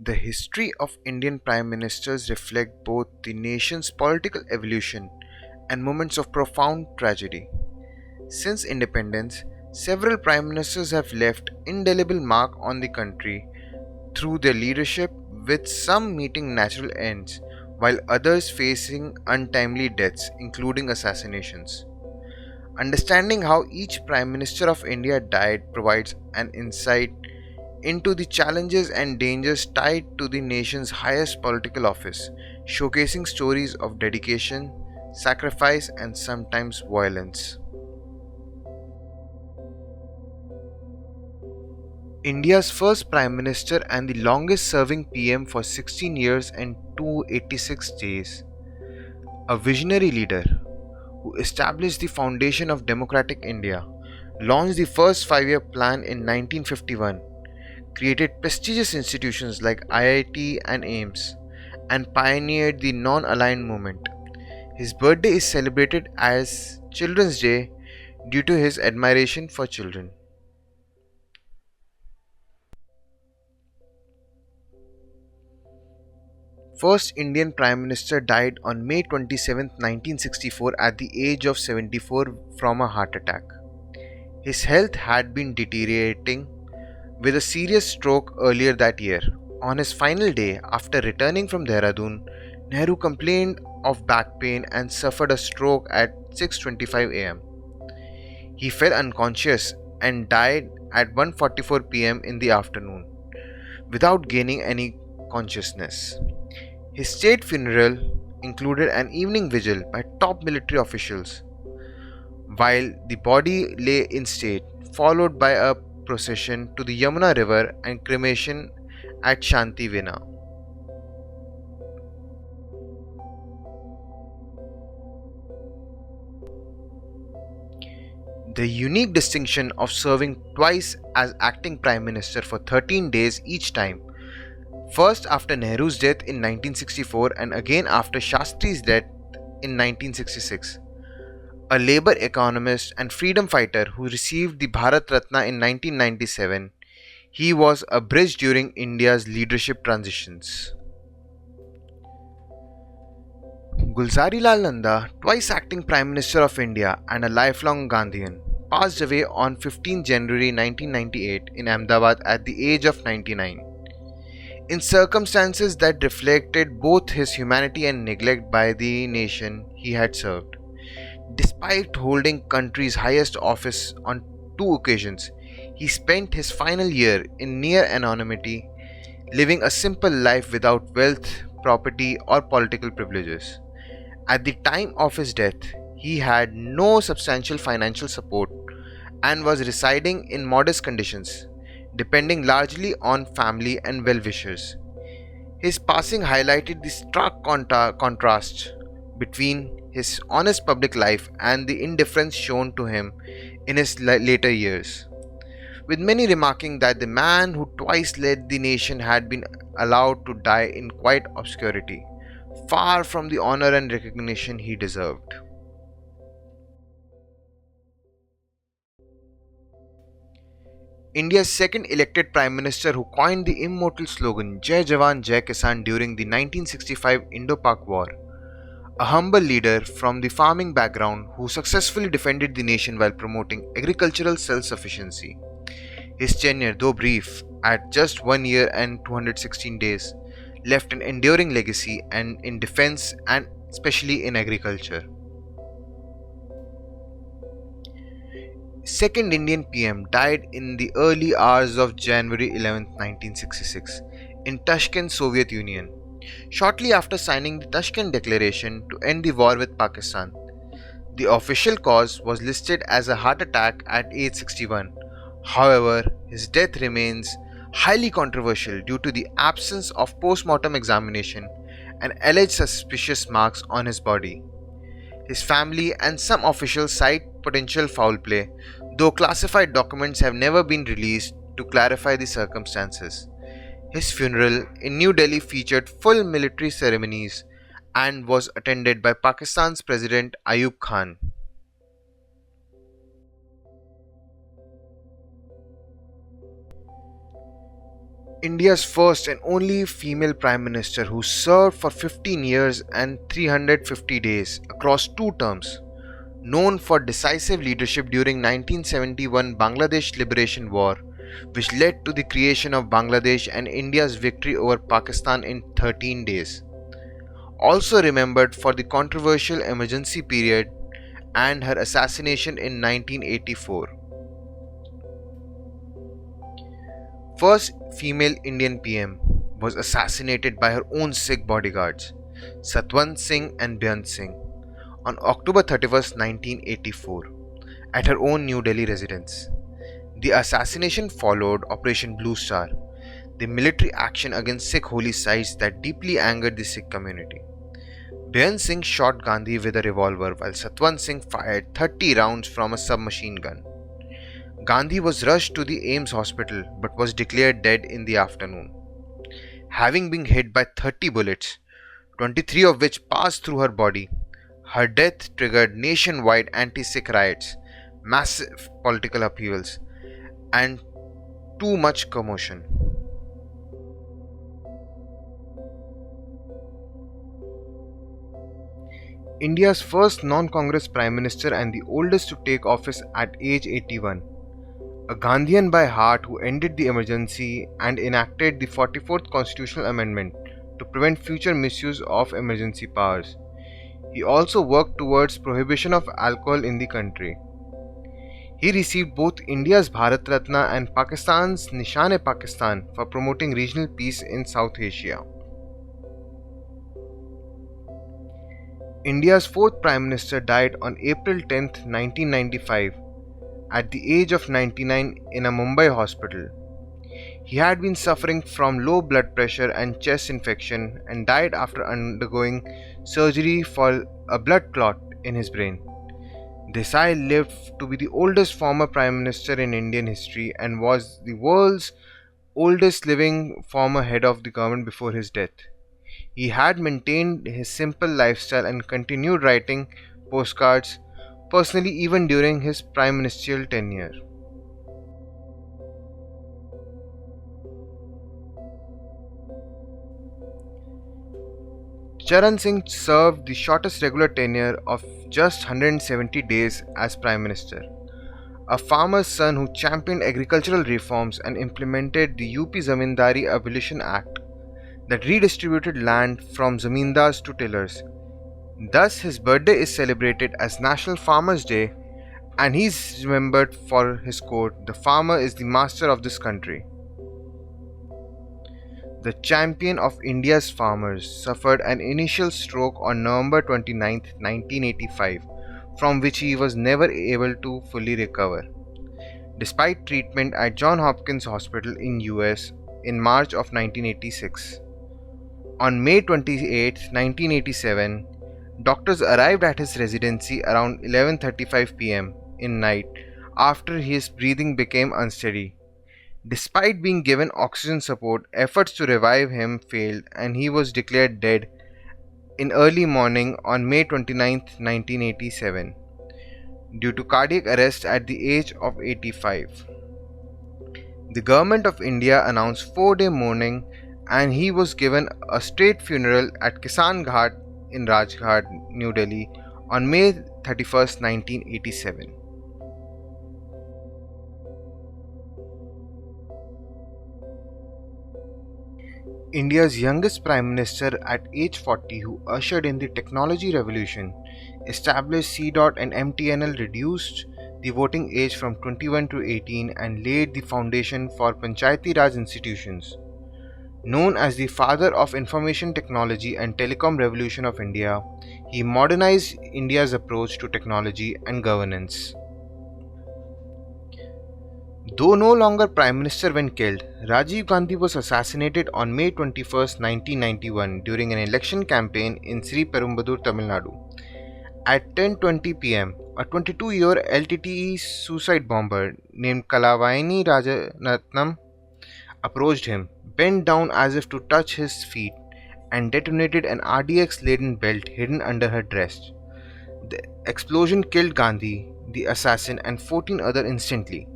The history of Indian prime ministers reflect both the nation's political evolution and moments of profound tragedy. Since independence, several prime ministers have left indelible mark on the country through their leadership, with some meeting natural ends while others facing untimely deaths including assassinations. Understanding how each Prime Minister of India died provides an insight into the challenges and dangers tied to the nation's highest political office, showcasing stories of dedication, sacrifice, and sometimes violence. India's first Prime Minister and the longest serving PM for 16 years and 286 days, a visionary leader who established the foundation of democratic India, launched the first 5 year plan in 1951, created prestigious institutions like IIT and AIMS, and pioneered the non aligned movement. His birthday is celebrated as Children's Day due to his admiration for children. First Indian Prime Minister died on May 27, 1964 at the age of 74 from a heart attack. His health had been deteriorating with a serious stroke earlier that year. On his final day, after returning from Dehradun, Nehru complained of back pain and suffered a stroke at 6:25 am. He fell unconscious and died at 1:44 pm in the afternoon without gaining any consciousness. His state funeral included an evening vigil by top military officials, while the body lay in state, followed by a procession to the Yamuna River and cremation at Shanti Vina. The unique distinction of serving twice as acting Prime Minister for 13 days each time, first after Nehru's death in 1964 and again after Shastri's death in 1966. A labor economist and freedom fighter who received the Bharat Ratna in 1997, he was a bridge during India's leadership transitions. Gulzari Lal Nanda, twice acting Prime Minister of India and a lifelong Gandhian, passed away on 15 January 1998 in Ahmedabad at the age of 99. In circumstances that reflected both his humanity and neglect by the nation he had served. Despite holding country's highest office on two occasions, he spent his final year in near anonymity, living a simple life without wealth, property, or political privileges. At the time of his death, he had no substantial financial support and was residing in modest conditions, depending largely on family and well wishers. His passing highlighted the stark contrast between his honest public life and the indifference shown to him in his later years, with many remarking that the man who twice led the nation had been allowed to die in quiet obscurity, far from the honor and recognition he deserved. India's second elected Prime Minister who coined the immortal slogan Jai Jawan Jai Kisan during the 1965 Indo-Pak War, a humble leader from the farming background who successfully defended the nation while promoting agricultural self-sufficiency. His tenure, though brief, at just 1 year and 216 days, left an enduring legacy and in defense and especially in agriculture. Second Indian PM died in the early hours of January 11, 1966, in Tashkent, Soviet Union, shortly after signing the Tashkent Declaration to end the war with Pakistan. The official cause was listed as a heart attack at age 61. However, his death remains highly controversial due to the absence of post-mortem examination and alleged suspicious marks on his body. His family and some officials cite potential foul play, though classified documents have never been released to clarify the circumstances. His funeral in New Delhi featured full military ceremonies and was attended by Pakistan's President Ayub Khan. India's first and only female Prime Minister who served for 15 years and 350 days across two terms. Known for decisive leadership during 1971 Bangladesh Liberation War, which led to the creation of Bangladesh and India's victory over Pakistan in 13 days. Also remembered for the controversial emergency period and her assassination in 1984. First female Indian PM was assassinated by her own Sikh bodyguards, Satwant Singh and Beyant Singh, on October 31st, 1984, at her own New Delhi residence. The assassination followed Operation Blue Star, the military action against Sikh holy sites that deeply angered the Sikh community. Beyant Singh shot Gandhi with a revolver while Satwant Singh fired 30 rounds from a submachine gun. Gandhi was rushed to the AIIMS hospital but was declared dead in the afternoon. Having been hit by 30 bullets, 23 of which passed through her body, her death triggered nationwide anti-Sikh riots, massive political upheavals, and too much commotion. India's first non-Congress Prime Minister and the oldest to take office at age 81. A Gandhian by heart who ended the emergency and enacted the 44th Constitutional Amendment to prevent future misuse of emergency powers. He also worked towards prohibition of alcohol in the country. He received both India's Bharat Ratna and Pakistan's Nishan-e-Pakistan for promoting regional peace in South Asia. India's fourth Prime Minister died on April 10, 1995, at the age of 99 in a Mumbai hospital. He had been suffering from low blood pressure and chest infection and died after undergoing surgery for a blood clot in his brain. Desai lived to be the oldest former Prime Minister in Indian history and was the world's oldest living former head of the government before his death. He had maintained his simple lifestyle and continued writing postcards personally even during his prime ministerial tenure. Charan Singh served the shortest regular tenure of just 170 days as Prime Minister. A farmer's son who championed agricultural reforms and implemented the UP Zamindari Abolition Act that redistributed land from zamindars to tillers. Thus, his birthday is celebrated as National Farmers' Day, and he is remembered for his quote, "The farmer is the master of this country." The champion of India's farmers suffered an initial stroke on November 29, 1985, from which he was never able to fully recover. Despite treatment at Johns Hopkins Hospital in US in March of 1986. On May 28, 1987, doctors arrived at his residency around 11:35 p.m. in night after his breathing became unsteady. Despite being given oxygen support, efforts to revive him failed and he was declared dead in early morning on May 29, 1987, due to cardiac arrest at the age of 85. The government of India announced 4-day mourning and he was given a state funeral at Kisan Ghat in Rajghat, New Delhi on May 31, 1987. India's youngest Prime Minister at age 40 who ushered in the technology revolution, established C. and MTNL, reduced the voting age from 21 to 18 and laid the foundation for Panchayati Raj institutions. Known as the father of information technology and telecom revolution of India, he modernized India's approach to technology and governance. Though no longer Prime Minister when killed, Rajiv Gandhi was assassinated on May 21, 1991 during an election campaign in Sri Perumbudur, Tamil Nadu. At 10:20 pm, a 22-year LTTE suicide bomber named Kalavaini Rajaratnam approached him, bent down as if to touch his feet, and detonated an RDX-laden belt hidden under her dress. The explosion killed Gandhi, the assassin, and 14 others instantly.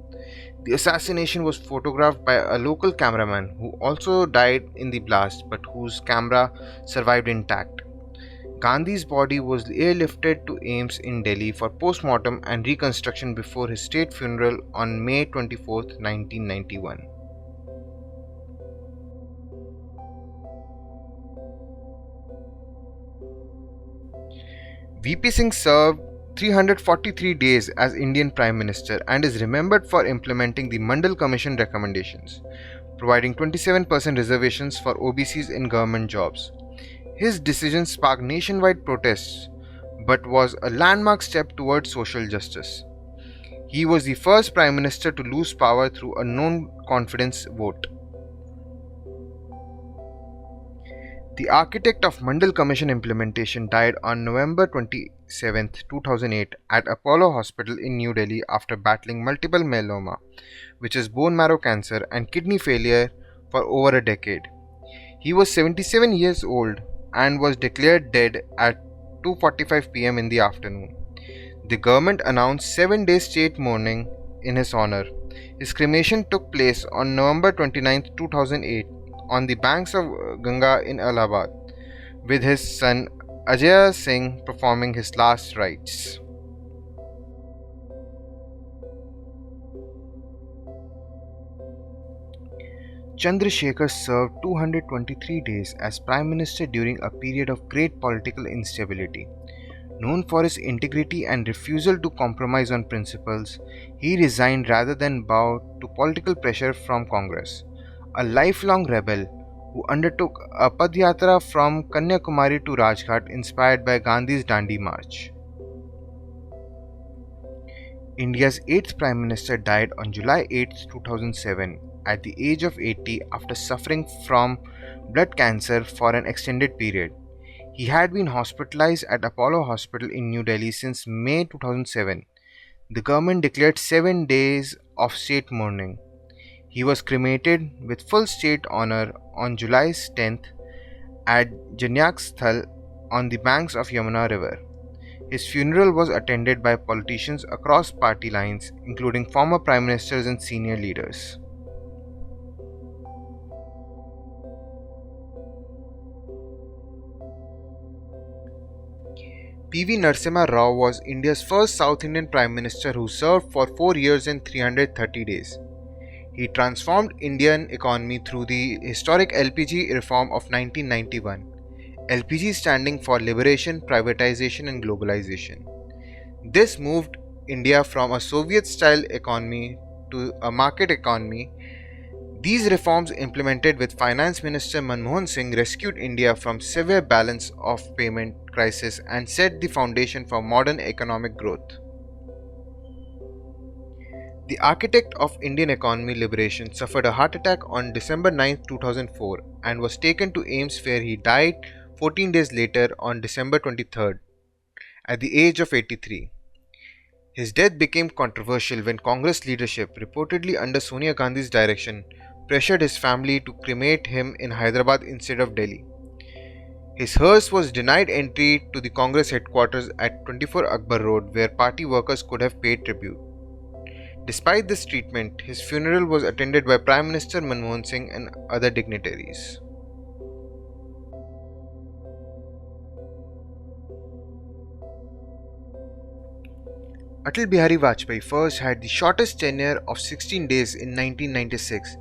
The assassination was photographed by a local cameraman who also died in the blast but whose camera survived intact. Gandhi's body was airlifted to AIIMS in Delhi for post-mortem and reconstruction before his state funeral on May 24, 1991. VP Singh served 343 days as Indian Prime Minister and is remembered for implementing the Mandal Commission recommendations, providing 27% reservations for OBCs in government jobs. His decision sparked nationwide protests but was a landmark step towards social justice. He was the first Prime Minister to lose power through a non-confidence vote. The architect of Mandal Commission implementation died on November 27, 2008 at Apollo Hospital in New Delhi after battling multiple myeloma, which is bone marrow cancer, and kidney failure for over a decade. He was 77 years old and was declared dead at 2:45 p.m. in the afternoon. The government announced 7-day state mourning in his honor. His cremation took place on November 29, 2008 on the banks of Ganga in Allahabad, with his son Ajay Singh performing his last rites. Chandra Shekhar served 223 days as Prime Minister during a period of great political instability. Known for his integrity and refusal to compromise on principles, he resigned rather than bow to political pressure from Congress. A lifelong rebel who undertook a Padyatra from Kanyakumari to Rajghat inspired by Gandhi's Dandi March. India's 8th Prime Minister died on July 8, 2007 at the age of 80 after suffering from blood cancer for an extended period. He had been hospitalized at Apollo Hospital in New Delhi since May 2007. The government declared 7 days of state mourning. He was cremated with full state honor on July 10th at Janyak Sthal on the banks of Yamuna River. His funeral was attended by politicians across party lines, including former prime ministers and senior leaders. P.V. Narasimha Rao was India's first South Indian Prime Minister who served for 4 years and 330 days. He transformed Indian economy through the historic LPG reform of 1991, LPG standing for Liberation, Privatization and Globalization. This moved India from a Soviet-style economy to a market economy. These reforms, implemented with Finance Minister Manmohan Singh, rescued India from severe balance of payment crisis and set the foundation for modern economic growth. The architect of Indian economy liberation suffered a heart attack on December 9, 2004 and was taken to AIIMS where he died 14 days later on December 23rd at the age of 83. His death became controversial when Congress leadership, reportedly under Sonia Gandhi's direction, pressured his family to cremate him in Hyderabad instead of Delhi. His hearse was denied entry to the Congress headquarters at 24 Akbar Road, where party workers could have paid tribute. Despite this treatment, his funeral was attended by Prime Minister Manmohan Singh and other dignitaries. Atal Bihari Vajpayee first had the shortest tenure of 16 days in 1996,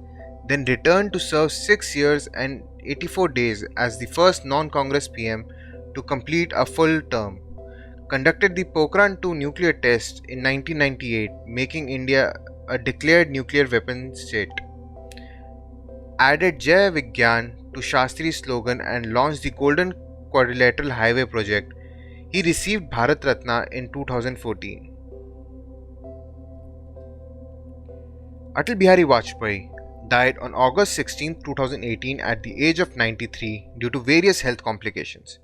then returned to serve 6 years and 84 days as the first non-Congress PM to complete a full term. Conducted the Pokhran 2 nuclear test in 1998, making India a declared nuclear weapon state. Added Jai Vigyan to Shastri's slogan and launched the Golden Quadrilateral Highway project. He received Bharat Ratna in 2014. Atal Bihari Vajpayee died on August 16, 2018 at the age of 93 due to various health complications.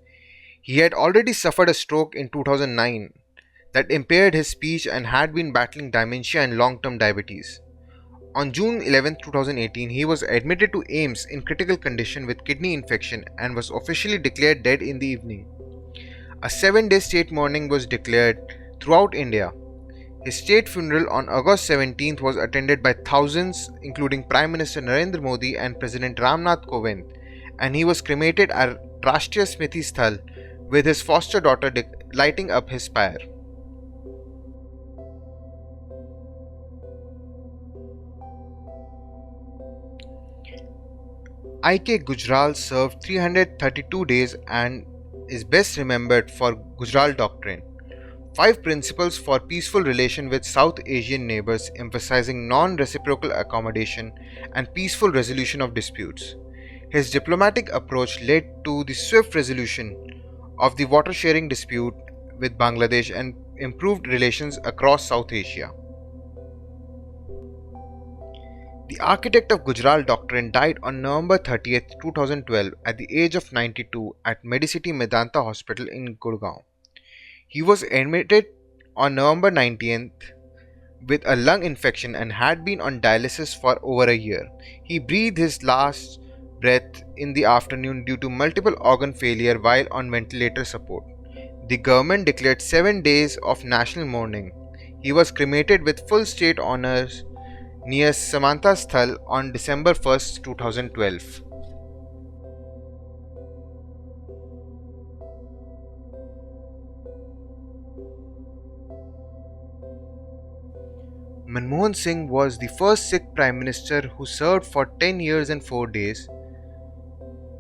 He had already suffered a stroke in 2009 that impaired his speech and had been battling dementia and long-term diabetes. On June 11, 2018, he was admitted to AIIMS in critical condition with kidney infection and was officially declared dead in the evening. A 7-day state mourning was declared throughout India. His state funeral on August 17th was attended by thousands, including Prime Minister Narendra Modi and President Ramnath Kovind, and he was cremated at Rashtriya Smriti Sthal with his foster daughter lighting up his pyre. I.K. Gujral served 332 days and is best remembered for Gujral Doctrine, 5 principles for peaceful relation with South Asian neighbors emphasizing non-reciprocal accommodation and peaceful resolution of disputes. His diplomatic approach led to the swift resolution of the water sharing dispute with Bangladesh and improved relations across South Asia. The architect of Gujral Doctrine died on November 30th, 2012 at the age of 92 at Medicity Medanta Hospital in Gurgaon. He was admitted on November 19th with a lung infection and had been on dialysis for over a year. He breathed his last breath in the afternoon due to multiple organ failure while on ventilator support. The government declared 7 days of national mourning. He was cremated with full state honors near Samanta Sthal on December 1st, 2012. Manmohan Singh was the first Sikh Prime Minister who served for 10 years and 4 days.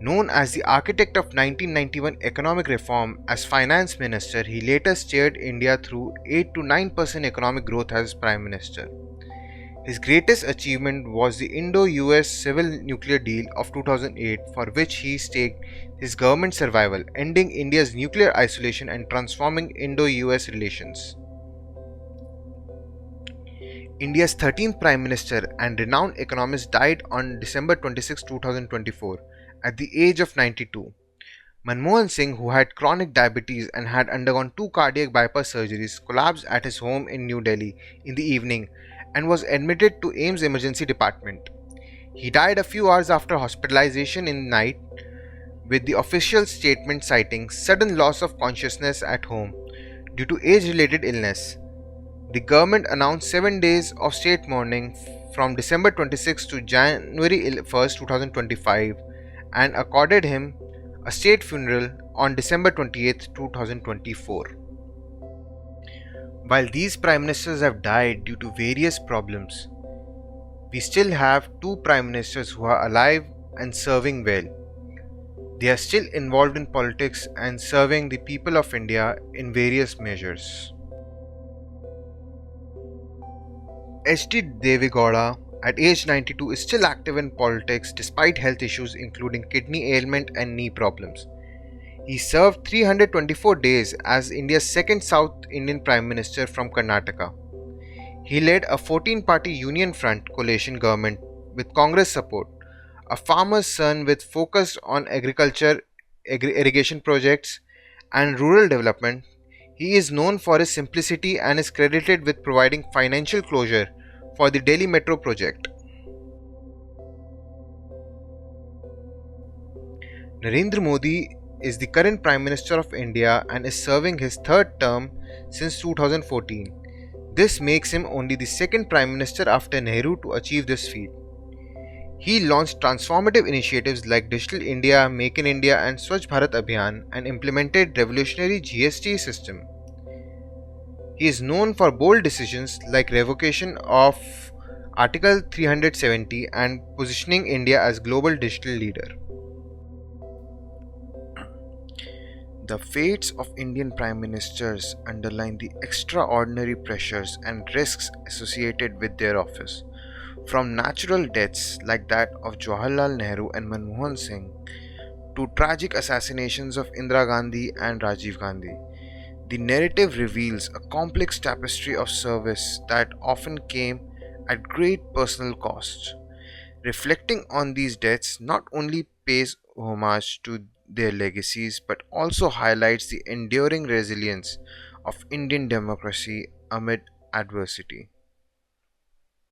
Known as the architect of 1991 economic reform as finance minister, he later steered India through 8 to 9% economic growth as Prime Minister. His greatest achievement was the Indo-US civil nuclear deal of 2008, for which he staked his government's survival, ending India's nuclear isolation and transforming Indo-US relations. India's 13th Prime Minister and renowned economist died on December 26, 2024, at the age of 92. Manmohan Singh, who had chronic diabetes and had undergone 2 cardiac bypass surgeries, collapsed at his home in New Delhi in the evening and was admitted to AIIMS Emergency Department. He died a few hours after hospitalization in the night, with the official statement citing sudden loss of consciousness at home due to age-related illness. The government announced 7 days of state mourning from December 26 to January 1st, 2025 and accorded him a state funeral on December 28th, 2024. While these prime ministers have died due to various problems, we still have 2 prime ministers who are alive and serving well. They are still involved in politics and serving the people of India in various measures. H.D. Deve Gowda, at age 92, is still active in politics despite health issues including kidney ailment and knee problems. He served 324 days as India's second South Indian Prime Minister from Karnataka. He led a 14-party Union Front coalition government with Congress support, a farmer's son with focus on agriculture, irrigation projects, and rural development. He is known for his simplicity and is credited with providing financial closure for the Delhi Metro project. Narendra Modi is the current Prime Minister of India and is serving his 3rd term since 2014. This makes him only the 2nd Prime Minister after Nehru to achieve this feat. He launched transformative initiatives like Digital India, Make in India and Swachh Bharat Abhiyan and implemented revolutionary GST system. He is known for bold decisions like revocation of Article 370 and positioning India as global digital leader. The fates of Indian Prime Ministers underline the extraordinary pressures and risks associated with their office. From natural deaths like that of Jawaharlal Nehru and Manmohan Singh to tragic assassinations of Indira Gandhi and Rajiv Gandhi, the narrative reveals a complex tapestry of service that often came at great personal cost. Reflecting on these deaths not only pays homage to their legacies but also highlights the enduring resilience of Indian democracy amid adversity.